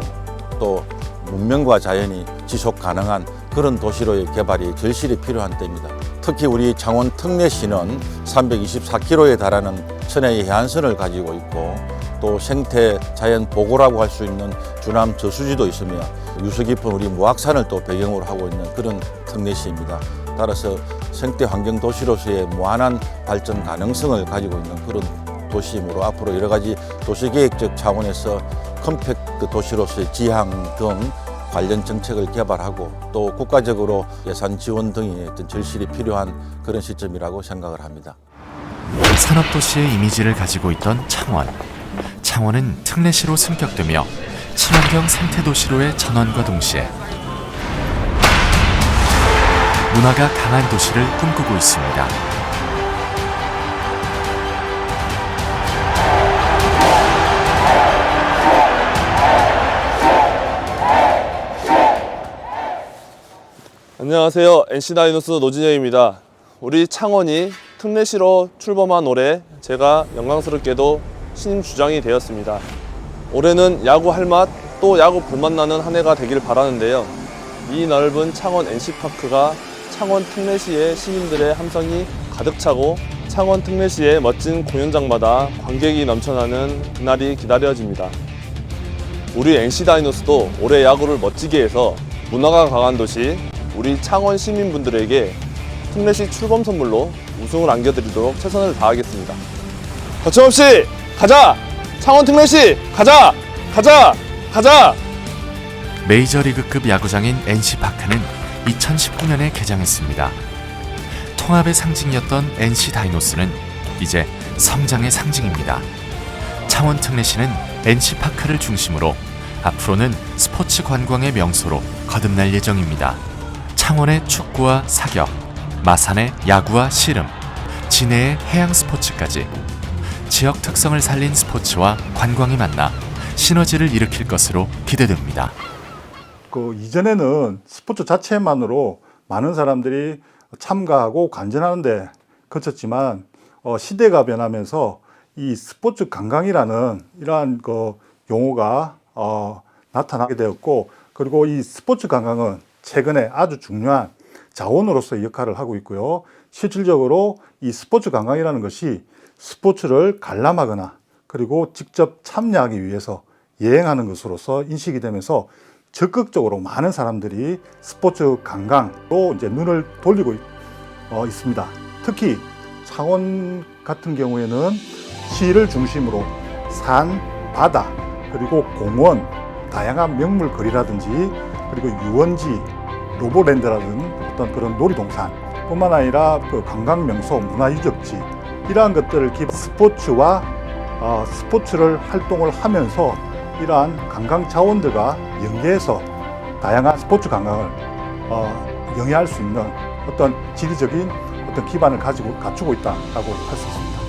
Speaker 3: 또 문명과 자연이 지속 가능한 그런 도시로의 개발이 절실히 필요한 때입니다. 특히 우리 창원 특례시는 324km에 달하는 천혜의 해안선을 가지고 있고, 또 생태 자연 보고라고 할 수 있는 주남 저수지도 있으며 유서 깊은 우리 무악산을 또 배경으로 하고 있는 그런 특례시입니다. 따라서 생태 환경 도시로서의 무한한 발전 가능성을 가지고 있는 그런 도시이므로 앞으로 여러 가지 도시계획적 차원에서 컴팩트 도시로서의 지향 등 관련 정책을 개발하고 또 국가적으로 예산 지원 등이 절실히 필요한 그런 시점이라고 생각을 합니다.
Speaker 4: 산업도시의 이미지를 가지고 있던 창원. 창원은 특례시로 승격되며 친환경 생태도시로의 전환과 동시에 문화가 강한 도시를 꿈꾸고 있습니다.
Speaker 9: 안녕하세요. NC다이노스 노진영입니다. 우리 창원이 특례시로 출범한 올해 제가 영광스럽게도 신임 주장이 되었습니다. 올해는 야구 할 맛, 또 야구 불맛 나는 한 해가 되길 바라는데요. 이 넓은 창원 NC파크가 창원 특례시의 시민들의 함성이 가득 차고 창원 특례시의 멋진 공연장마다 관객이 넘쳐나는 그날이 기다려집니다. 우리 NC다이노스도 올해 야구를 멋지게 해서 문화가 강한 도시 우리 창원 시민분들에게 특례시 출범 선물로 우승을 안겨드리도록 최선을 다하겠습니다. 거침없이 가자! 창원 특례시 가자! 가자! 가자!
Speaker 4: 메이저리그급 야구장인 NC파크는 2019년에 개장했습니다. 통합의 상징이었던 NC다이노스는 이제 성장의 상징입니다. 창원 특례시는 NC파크를 중심으로 앞으로는 스포츠 관광의 명소로 거듭날 예정입니다. 창원의 축구와 사격, 마산의 야구와 씨름, 진해의 해양 스포츠까지 지역 특성을 살린 스포츠와 관광이 만나 시너지를 일으킬 것으로 기대됩니다.
Speaker 10: 이전에는 스포츠 자체만으로 많은 사람들이 참가하고 관전하는 데 그쳤지만 시대가 변하면서 이 스포츠 관광이라는 이러한 그 용어가 나타나게 되었고, 그리고 이 스포츠 관광은 최근에 아주 중요한 자원으로서의 역할을 하고 있고요. 실질적으로 이 스포츠 관광이라는 것이 스포츠를 관람하거나 그리고 직접 참여하기 위해서 여행하는 것으로서 인식이 되면서 적극적으로 많은 사람들이 스포츠 관광으로 이제 눈을 돌리고 있습니다. 특히 창원 같은 경우에는 시를 중심으로 산, 바다, 그리고 공원, 다양한 명물 거리라든지 그리고 유원지, 로보랜드라든 어떤 그런 놀이동산 뿐만 아니라 그 관광 명소, 문화유적지 이러한 것들을 기반 스포츠와 스포츠를 활동을 하면서 이러한 관광 자원들과 연계해서 다양한 스포츠 관광을 영위할 수 있는 어떤 지리적인 어떤 기반을 갖추고 있다라고 할 수 있습니다.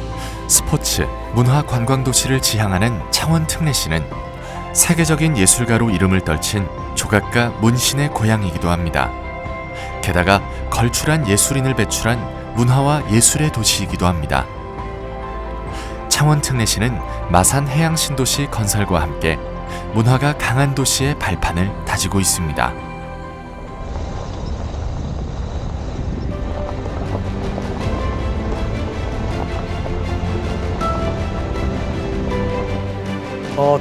Speaker 4: 스포츠, 문화 관광 도시를 지향하는 창원 특례시는 세계적인 예술가로 이름을 떨친 조각가 문신의 고향이기도 합니다. 게다가 걸출한 예술인을 배출한 문화와 예술의 도시이기도 합니다. 창원 특례시는 마산 해양 신도시 건설과 함께 문화가 강한 도시의 발판을 다지고 있습니다.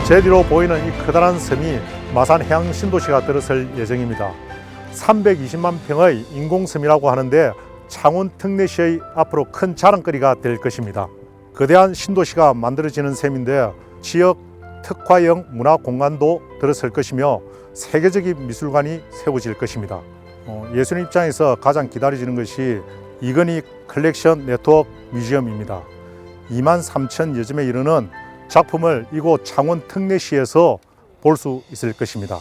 Speaker 25: 제 뒤로 보이는 이 커다란 섬이 마산 해양 신도시가 들어설 예정입니다. 320만 평의 인공섬이라고 하는데 창원 특례시의 앞으로 큰 자랑거리가 될 것입니다. 거대한 신도시가 만들어지는 셈인데 지역 특화형 문화공간도 들어설 것이며 세계적인 미술관이 세워질 것입니다. 예술 입장에서 가장 기다려지는 것이 이건희 컬렉션 네트워크 뮤지엄입니다. 23,000여 점에 이르는 작품을 이곳 창원 특례시에서 볼 수 있을 것입니다.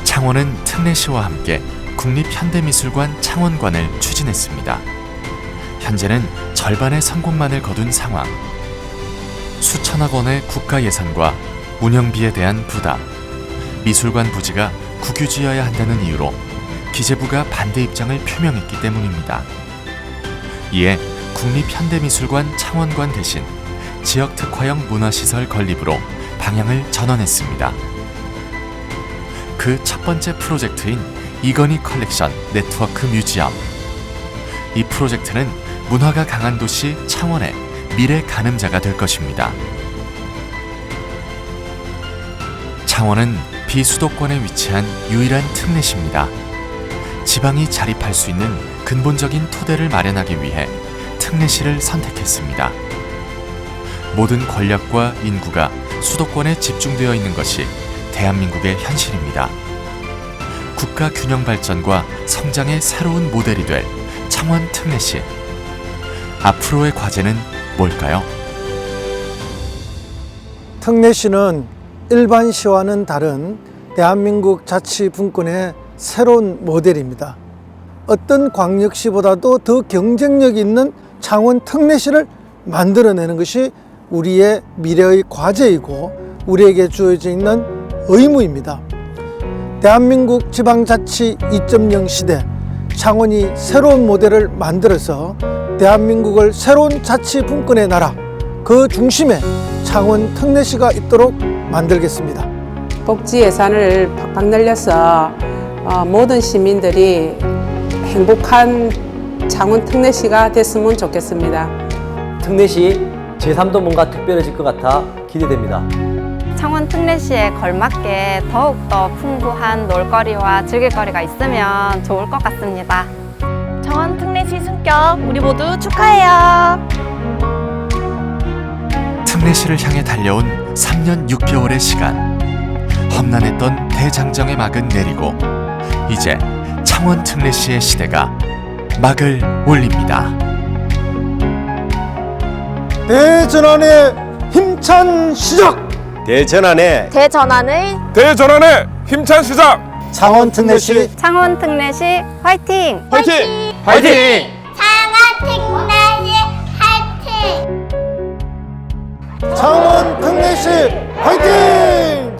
Speaker 4: 창원은 특례시와 함께 국립현대미술관 창원관을 추진했습니다. 현재는 절반의 성공만을 거둔 상황. 수천억 원의 국가 예산과 운영비에 대한 부담, 미술관 부지가 국유지여야 한다는 이유로 기재부가 반대 입장을 표명했기 때문입니다. 이에 국립현대미술관 창원관 대신 지역 특화형 문화시설 건립으로 방향을 전환했습니다. 그 첫 번째 프로젝트인 이건희 컬렉션 네트워크 뮤지엄. 이 프로젝트는 문화가 강한 도시 창원의 미래 가늠자가 될 것입니다. 창원은 비수도권에 위치한 유일한 특례시입니다. 지방이 자립할 수 있는 근본적인 토대를 마련하기 위해 특례시를 선택했습니다. 모든 권력과 인구가 수도권에 집중되어 있는 것이 대한민국의 현실입니다. 국가 균형 발전과 성장의 새로운 모델이 될 창원 특례시. 앞으로의 과제는 뭘까요?
Speaker 1: 특례시는 일반 시와는 다른 대한민국 자치 분권의 새로운 모델입니다. 어떤 광역시보다도 더 경쟁력 있는 창원 특례시를 만들어내는 것이 우리의 미래의 과제이고 우리에게 주어져 있는 의무입니다. 대한민국 지방자치 2.0 시대, 창원이 새로운 모델을 만들어서 대한민국을 새로운 자치 분권의 나라, 그 중심에 창원 특례시가 있도록 만들겠습니다.
Speaker 11: 복지 예산을 팍팍 늘려서 모든 시민들이 행복한 창원 특례시가 됐으면 좋겠습니다.
Speaker 12: 특례시 제3도 뭔가 특별해질 것 같아 기대됩니다.
Speaker 6: 창원 특례시에 걸맞게 더욱더 풍부한 놀거리와 즐길거리가 있으면 좋을 것 같습니다. 창원 특례시 승격 우리 모두 축하해요.
Speaker 4: 특례시를 향해 달려온 3년 6개월의 시간. 험난했던 대장정의 막은 내리고 이제 창원 특례시의 시대가 막을 올립니다.
Speaker 1: 대전환의 힘찬 시작!
Speaker 2: 대전환의
Speaker 1: 힘찬 시작! 창원 특례시
Speaker 6: 창원 특례시 화이팅!
Speaker 1: 화이팅!
Speaker 6: 화이팅!
Speaker 1: 창원 특례시 화이팅!